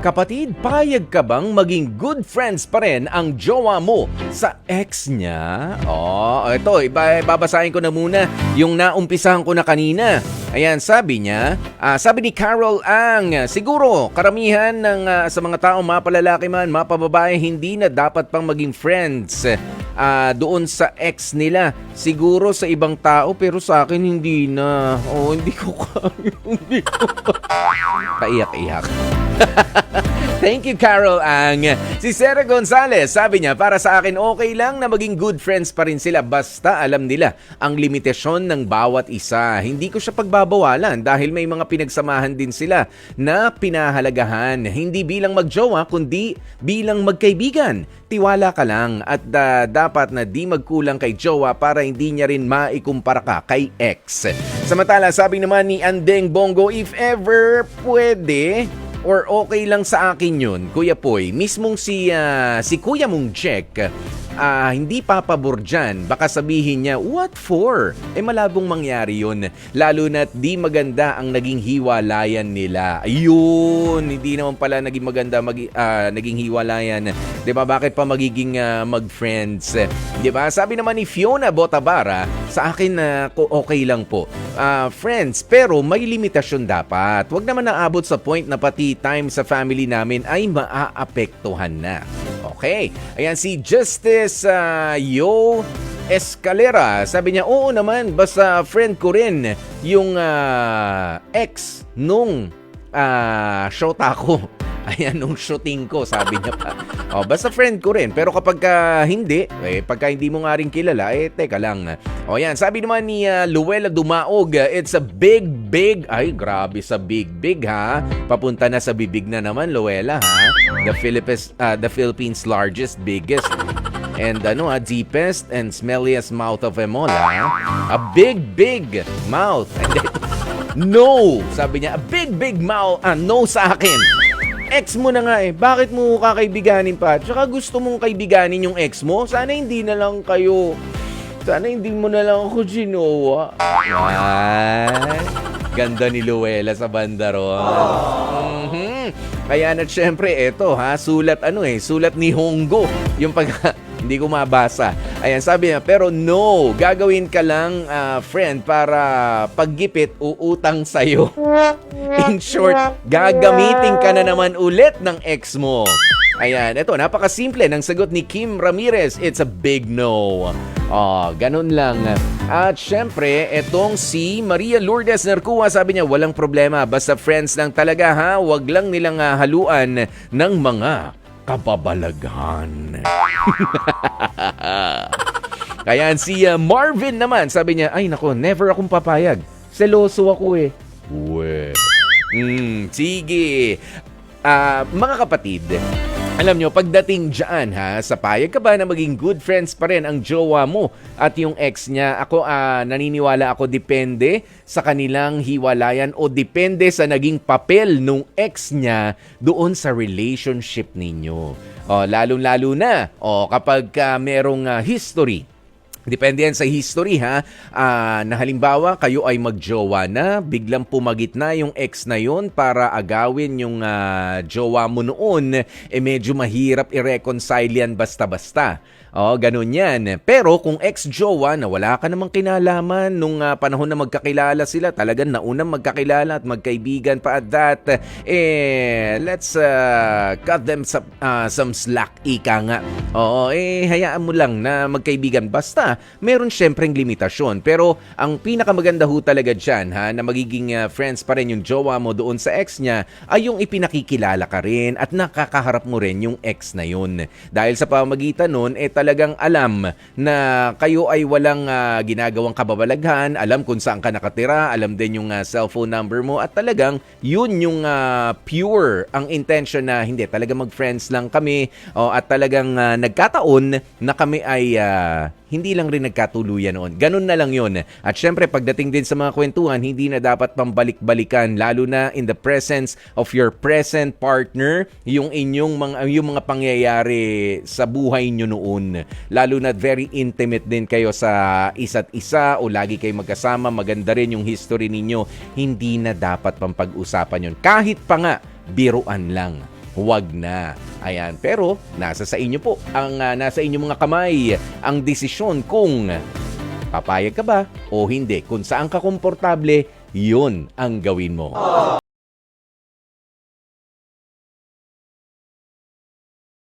Kapatid, payag ka bang maging good friends pa rin ang jowa mo sa ex niya? Ito, babasahin ko na muna yung naumpisahan ko na kanina. Ayan, sabi niya, sabi ni Carol Ang, siguro karamihan sa mga tao, mapalalaki man, mapababae, hindi na dapat pang maging friends doon sa ex nila. Siguro sa ibang tao, pero sa akin hindi na. Hindi ko kaya. Hindi ko Paiyak-iyak. Thank you, Carol Ang. Si Sarah Gonzalez, sabi niya, para sa akin okay lang na maging good friends pa rin sila basta alam nila ang limitasyon ng bawat isa. Hindi ko siya pagbabawalan dahil may mga pinagsamahan din sila na pinahalagahan. Hindi bilang magjowa kundi bilang magkaibigan. Tiwala ka lang at dapat na di magkulang kay jowa para hindi niya rin maikumpara ka kay ex. Samantala, sabi naman ni Andeng Bongo, if ever pwede or okay lang sa akin yun, Kuya Poy, mismong si Kuya mong Jack, hindi papabor dyan. Baka sabihin niya, what for? Malabong mangyari yun. Lalo na't di maganda ang naging hiwalayan nila. Ayun, hindi naman pala naging maganda naging hiwalayan. Diba, bakit pa magiging mag-friends? Diba, sabi naman ni Fiona Botabara, sa akin okay lang po. Friends, pero may limitasyon dapat. Huwag naman naabot sa point na pati time sa family namin ay maaapektuhan na. Okay. Ayan, si Justice Yo Escalera. Sabi niya, oo naman, basta friend ko rin yung ex nung shota ko. Ayan, nung shooting ko, sabi niya pa. Basta friend ko rin. Pero kapag hindi, pagka hindi mo nga rin kilala, teka lang. Yan, sabi naman ni Luella Dumaog, it's a big, ay grabe sa big, ha. Papunta na sa bibig na naman, Luella, ha. The Philippines' largest, biggest, and deepest and smelliest mouth of them all, ha. A big mouth. No, sabi niya, a big mouth, no sa akin. Ex mo na nga bakit mo kakaibiganin pa? Tsaka gusto mong kaibiganin yung ex mo? Sana hindi mo na lang ako ginawa. Ganda ni Luella sa bandaron. Kaya na syempre, eto sulat sulat ni Hongo. Yung hindi ko mabasa. Ayan, sabi niya, pero no, gagawin ka lang, friend, para paggipit, uutang sa'yo. In short, gagamitin ka na naman ulit ng ex mo. Ayan, ito, napakasimple ng sagot ni Kim Ramirez. It's a big no. Ganun lang. At syempre, etong si Maria Lourdes Narcua, sabi niya, walang problema. Basta friends lang talaga, ha? Wag lang nilang haluan ng mga kababalaghan. Kaya si Marvin naman, sabi niya, ay nako, never akong papayag. Seloso ako sige. Mga kapatid, alam nyo, pagdating dyan sa payag ka ba na maging good friends pa rin ang jowa mo at yung ex niya? Ako, naniniwala ako, depende sa kanilang hiwalayan o depende sa naging papel nung ex niya doon sa relationship ninyo. Lalo-lalo na kapag merong history. Depende yan sa history na halimbawa kayo ay magjowa na, biglang pumagit na yung ex na yon para agawin yung jowa mo noon, medyo mahirap i-reconcile yan basta-basta. Ganun yan. Pero kung ex-jowa na wala ka namang kinalaman nung panahon na magkakilala sila, talagang naunang magkakilala at magkaibigan pa at that, let's cut them some slack, ika nga. Hayaan mo lang na magkaibigan. Basta, meron syempreng limitasyon. Pero ang pinakamaganda ho talaga dyan, na magiging friends pa rin yung jowa mo doon sa ex niya, ay yung ipinakikilala ka rin at nakakaharap mo rin yung ex na yun. Dahil sa pamamagitan nun, talagang alam na kayo ay walang ginagawang kababalaghan, alam kung saan ka nakatira, alam din yung cellphone number mo, at talagang yun yung pure ang intention na hindi, talagang mag-friends lang kami, at talagang nagkataon na kami ay hindi lang rin nagkatuluyan noon. Ganun na lang yun. At syempre, pagdating din sa mga kwentuhan, hindi na dapat pambalik-balikan, lalo na in the presence of your present partner, yung mga pangyayari sa buhay nyo noon. Lalo na very intimate din kayo sa isa't isa o lagi kayo magkasama, maganda rin yung history ninyo. Hindi na dapat pang pag-usapan yun. Kahit pa nga, biruan lang. huwag na. Ayan, pero nasa sa inyo po, nasa inyong mga kamay ang desisyon kung papayag ka ba o hindi. Kung saan ka komportable, yun ang gawin mo.